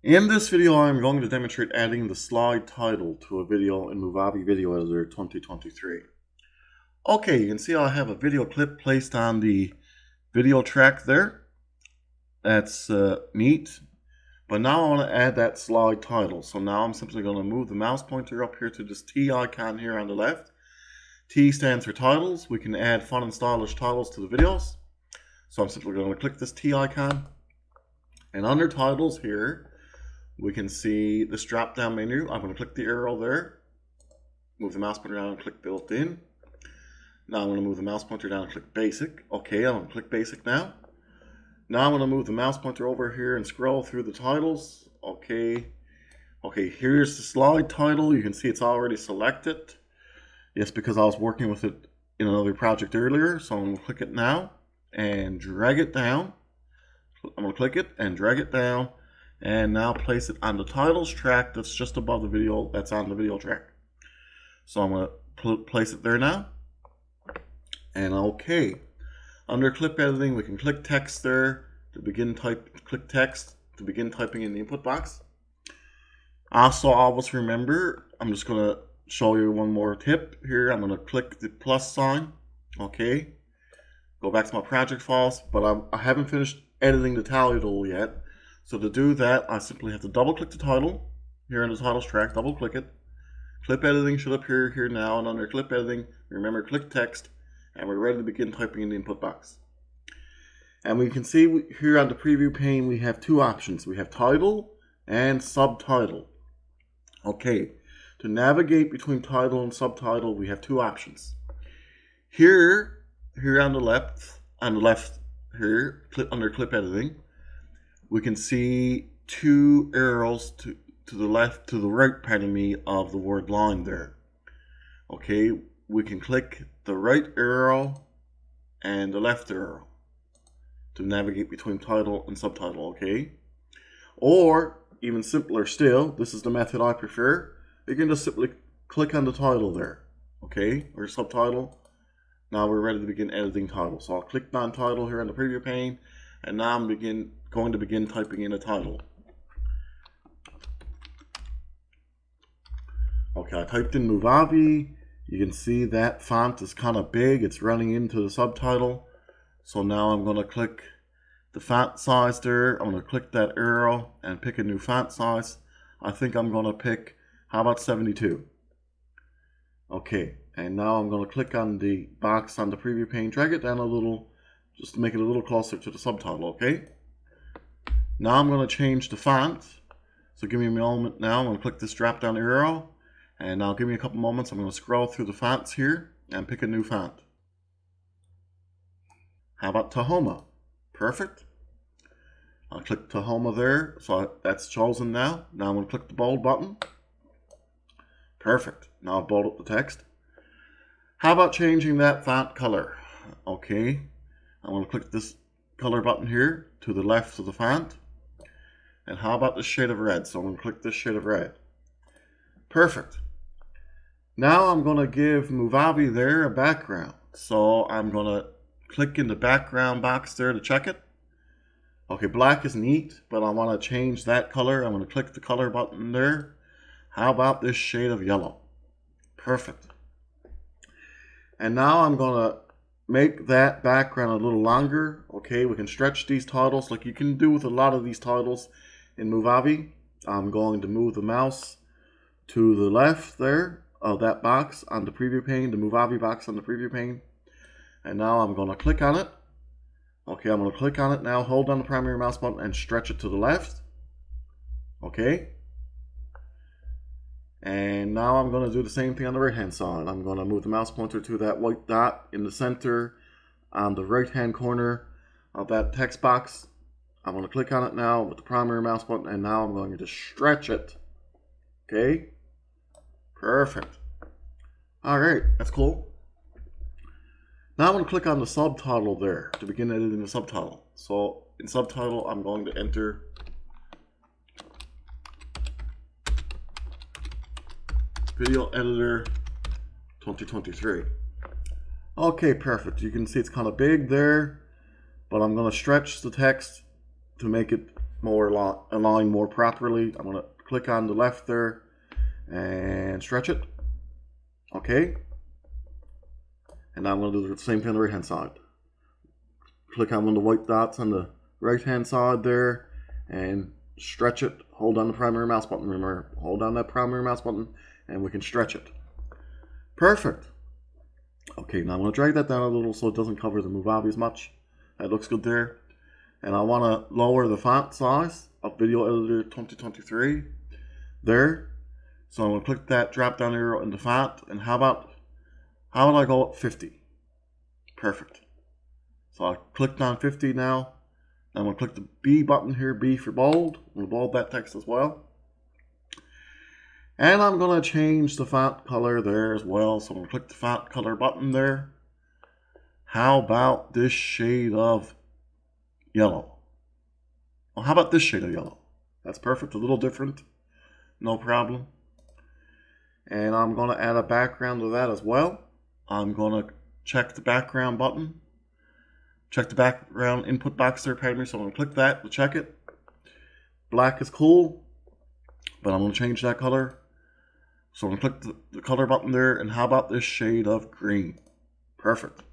In this video, I'm going to demonstrate adding the slide title to a video in Movavi Video Editor 2023. Okay, you can see I have a video clip placed on the video track there. That's neat. But now I want to add that slide title. So now I'm simply going to move the mouse pointer up here to this T icon here on the left. T stands for titles. We can add fun and stylish titles to the videos. So I'm simply going to click this T icon. And under titles here, we can see this drop down menu. I'm going to click the arrow there, move the mouse pointer down and click built in. Now I'm going to move the mouse pointer down and click basic. Okay, I'm going to click basic now. Now I'm going to move the mouse pointer over here and scroll through the titles. Okay, here's the slide title. You can see it's already selected. Yes, because I was working with it in another project earlier. So I'm going to click it now and drag it down. I'm going to click it and drag it down. And now place it on the titles track that's just above the video that's on the video track. So I'm going to place it there now. And okay. Under clip editing, we can click text there to begin click text to begin typing in the input box. Also, always remember, I'm just going to show you one more tip here. I'm going to click the plus sign. Okay. Go back to my project files, but I haven't finished editing the title yet. So to do that, I simply have to double click the title here in the titles track, double click it. Clip editing should appear here now, and under clip editing, remember click text, and we're ready to begin typing in the input box. And we can see here on the preview pane, we have two options. We have title and subtitle. Okay, to navigate between title and subtitle, we have two options. Here on the left here, under clip editing, we can see two arrows to the left, to the right, pardon me, of the word line there. Okay, we can click the right arrow and the left arrow to navigate between title and subtitle, okay? Or, even simpler still, this is the method I prefer, you can just simply click on the title there, okay, or subtitle. Now we're ready to begin editing title. So I'll click on title here on the preview pane, and now I'm going to begin typing in a title. Okay, I typed in Movavi. You can see that font is kind of big. It's running into the subtitle. So now I'm going to click the font size there. I'm going to click that arrow and pick a new font size. I think I'm going to pick, how about 72? Okay, and now I'm going to click on the box on the preview pane, drag it down a little, just to make it a little closer to the subtitle, okay? Now I'm going to change the font. So give me a moment now. I'm going to click this drop down arrow. And now give me a couple moments. I'm going to scroll through the fonts here and pick a new font. How about Tahoma? Perfect. I'll click Tahoma there. So that's chosen now. Now I'm going to click the bold button. Perfect. Now I've bolded the text. How about changing that font color? Okay. I'm going to click this color button here to the left of the font. And how about the shade of red? So I'm going to click this shade of red. Perfect. Now I'm going to give Movavi there a background. So I'm going to click in the background box there to check it. Okay, black is neat, but I want to change that color. I'm going to click the color button there. How about this shade of yellow? Perfect. And now I'm going to make that background a little longer. Okay, we can stretch these titles like you can do with a lot of these titles in Movavi. I'm going to move the mouse to the left there of that box on the preview pane, the Movavi box on the preview pane. And now I'm going to click on it. Okay, I'm going to click on it now, hold down the primary mouse button and stretch it to the left. Okay. And now I'm going to do the same thing on the right hand side. I'm going to move the mouse pointer to that white dot in the center on the right hand corner of that text box. I'm going to click on it now with the primary mouse button, and now I'm going to stretch it. Okay? Perfect. Alright, that's cool. Now I'm going to click on the subtitle there to begin editing the subtitle. So in subtitle, I'm going to enter Video Editor 2023. Okay, perfect. You can see it's kind of big there, but I'm going to stretch the text to make it align more properly. I'm going to click on the left there and stretch it. Okay. And now I'm going to do the same thing on the right hand side. Click on one of the white dots on the right hand side there and stretch it. Hold down the primary mouse button. Remember, hold down that primary mouse button and we can stretch it. Perfect. Okay, now I'm going to drag that down a little so it doesn't cover the Movavi as much. That looks good there. And I want to lower the font size of Video Editor 2023 there. So I'm going to click that drop down arrow in the font, and how about I go up 50? Perfect. So I clicked on 50 now. I'm going to click the B button here, B for bold. I'm going to bold that text as well. And I'm going to change the font color there as well. So I'm going to click the font color button there. How about this shade of yellow? Well, how about this shade of yellow? That's perfect, a little different. No problem. And I'm going to add a background to that as well. I'm going to check the background button. Check the background input box there, pardon me. So I'm going to click that to check it. Black is cool, but I'm going to change that color. So I'm going to click the color button there. And how about this shade of green? Perfect.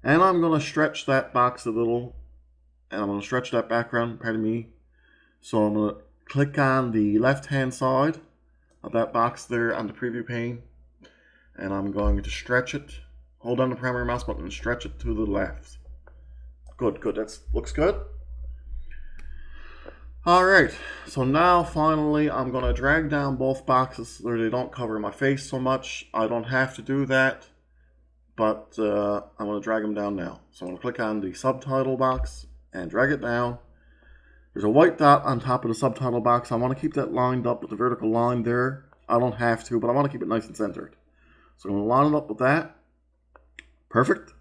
And I'm going to stretch that box a little. And I'm going to stretch that background, pardon me. So I'm going to click on the left hand side of that box there on the preview pane. And I'm going to stretch it. Hold down the primary mouse button and stretch it to the left. Good, good. That looks good. Alright, so now finally I'm going to drag down both boxes so they don't cover my face so much. I don't have to do that, but I'm going to drag them down now. So I'm going to click on the subtitle box and drag it down. There's a white dot on top of the subtitle box. I want to keep that lined up with the vertical line there. I don't have to, but I want to keep it nice and centered. So I'm going to line it up with that. Perfect.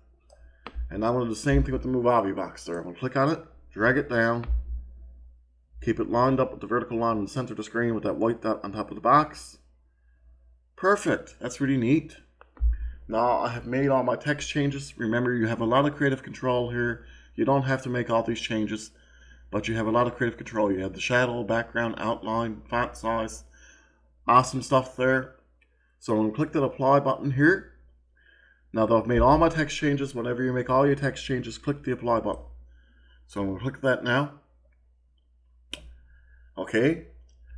And now I'm going to do the same thing with the Movavi box there. I'm going to click on it, drag it down, keep it lined up with the vertical line in the center of the screen with that white dot on top of the box. Perfect. That's really neat. Now I have made all my text changes. Remember, you have a lot of creative control here. You don't have to make all these changes, but you have a lot of creative control. You have the shadow, background, outline, font size. Awesome stuff there. So I'm going to click that apply button here. Now that I've made all my text changes, whenever you make all your text changes, click the apply button. So I'm going to click that now. Okay.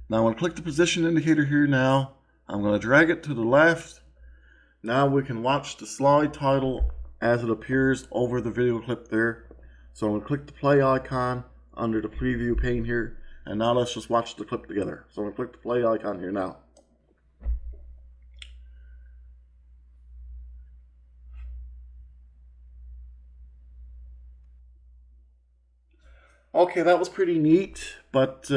Now I'm going to click the position indicator here now. I'm going to drag it to the left. Now we can watch the slide title as it appears over the video clip there. So I'm going to click the play icon under the preview pane here. And now let's just watch the clip together. So I'm going to click the play icon here now. Okay, that was pretty neat, but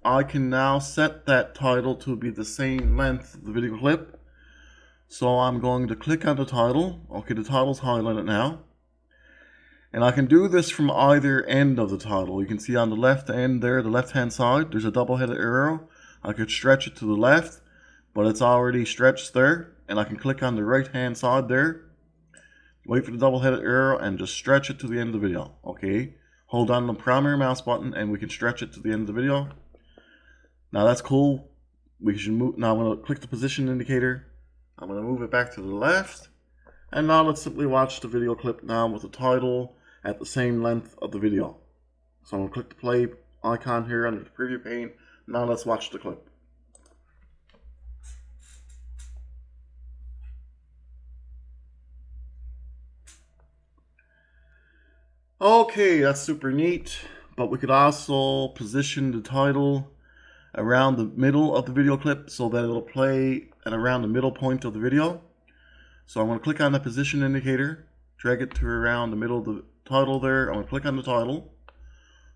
I can now set that title to be the same length of the video clip. So I'm going to click on the title. Okay, the title's highlighted now. And I can do this from either end of the title. You can see on the left end there, the left-hand side, there's a double-headed arrow. I could stretch it to the left, but it's already stretched there. And I can click on the right-hand side there. Wait for the double-headed arrow and just stretch it to the end of the video. Okay. Hold on the primary mouse button and we can stretch it to the end of the video. Now that's cool. We should move. Now I'm going to click the position indicator. I'm going to move it back to the left. And now let's simply watch the video clip now with the title at the same length of the video. So I'm going to click the play icon here under the preview pane. Now let's watch the clip. Okay, that's super neat, but we could also position the title around the middle of the video clip so that it'll play at around the middle point of the video. So I'm going to click on the position indicator, drag it to around the middle of the title there. I'm going to click on the title.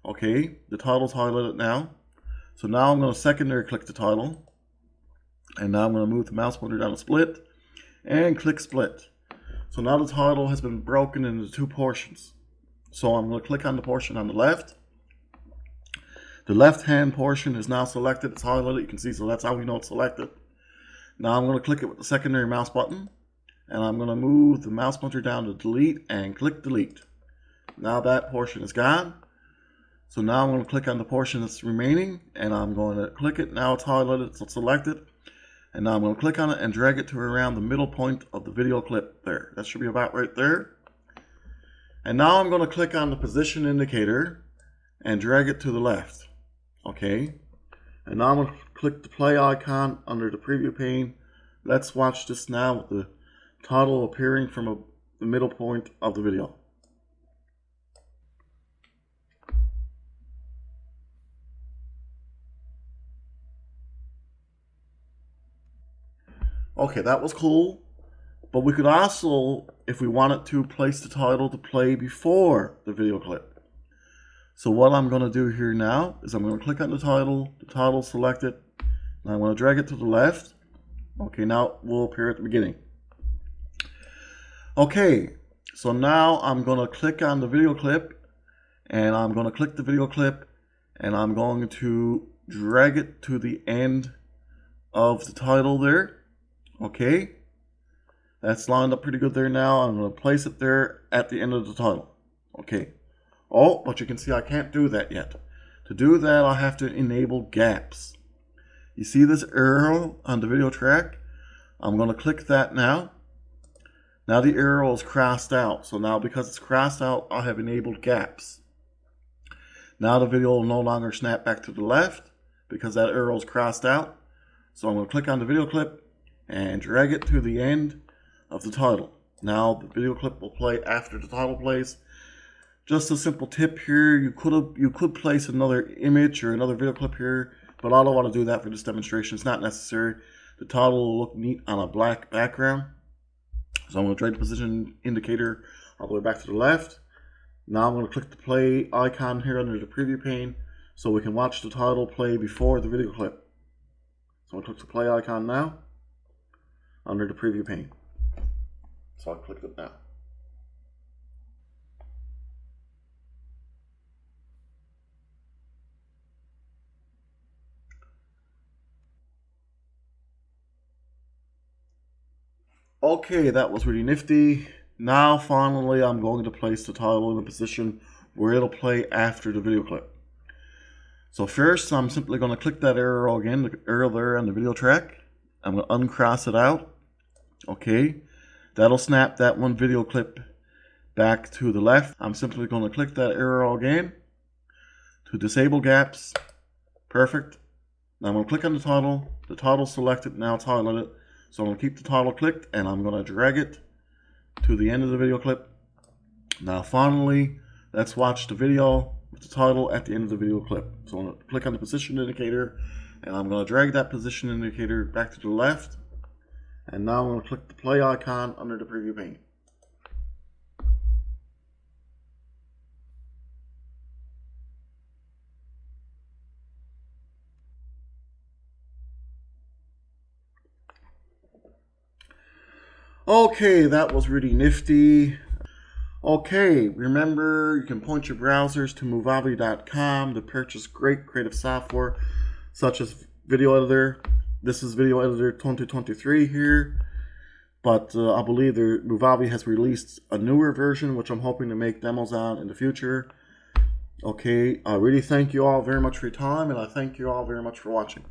Okay, the title's highlighted now. So now I'm going to secondary click the title. And now I'm going to move the mouse pointer down to split and click split. So now the title has been broken into two portions. So I'm going to click on the portion on the left. The left-hand portion is now selected. It's highlighted. You can see, so that's how we know it's selected. Now I'm going to click it with the secondary mouse button. And I'm going to move the mouse pointer down to delete and click delete. Now that portion is gone. So now I'm going to click on the portion that's remaining, and I'm going to click it. Now it's highlighted, so select it. And now I'm going to click on it and drag it to around the middle point of the video clip there. That should be about right there. And now I'm going to click on the position indicator and drag it to the left. Okay. And now I'm going to click the play icon under the preview pane. Let's watch this now with the title appearing from the middle point of the video. Okay, that was cool. But we could also, if we wanted to, place the title to play before the video clip. So what I'm going to do here now is I'm going to click on the title selected, and I'm going to drag it to the left. Okay, now it will appear at the beginning. Okay, so now I'm going to click on the video clip, and I'm going to click the video clip, and I'm going to drag it to the end of the title there. Okay, that's lined up pretty good there now. I'm going to place it there at the end of the title. Okay. Oh, but you can see I can't do that yet. To do that, I have to enable gaps. You see this arrow on the video track? I'm going to click that now. Now the arrow is crossed out. So now because it's crossed out, I have enabled gaps. Now the video will no longer snap back to the left because that arrow is crossed out. So I'm going to click on the video clip and drag it to the end of the title. Now the video clip will play after the title plays. Just a simple tip here, you could place another image or another video clip here, but I don't want to do that for this demonstration. It's not necessary. The title will look neat on a black background. So I'm going to drag the position indicator all the way back to the left. Now I'm going to click the play icon here under the preview pane so we can watch the title play before the video clip. So I'll click the play icon now under the preview pane. So I'll click it now. Okay, that was really nifty. Now finally I'm going to place the title in a position where it'll play after the video clip. So first I'm simply going to click that arrow again, the arrow there on the video track. I'm going to uncross it out. Okay, that'll snap that one video clip back to the left. I'm simply going to click that arrow again to disable gaps. Perfect. Now I'm going to click on the title selected, now it's highlighted. So I'm going to keep the title clicked and I'm going to drag it to the end of the video clip. Now finally, let's watch the video with the title at the end of the video clip. So I'm going to click on the position indicator and I'm going to drag that position indicator back to the left. And now I'm going to click the play icon under the preview pane. Okay, that was really nifty. Okay, remember you can point your browsers to Movavi.com to purchase great creative software such as Video Editor. This is Video Editor 2023 here, but I believe Movavi has released a newer version which I'm hoping to make demos on in the future. Okay, I really thank you all very much for your time, and I thank you all very much for watching.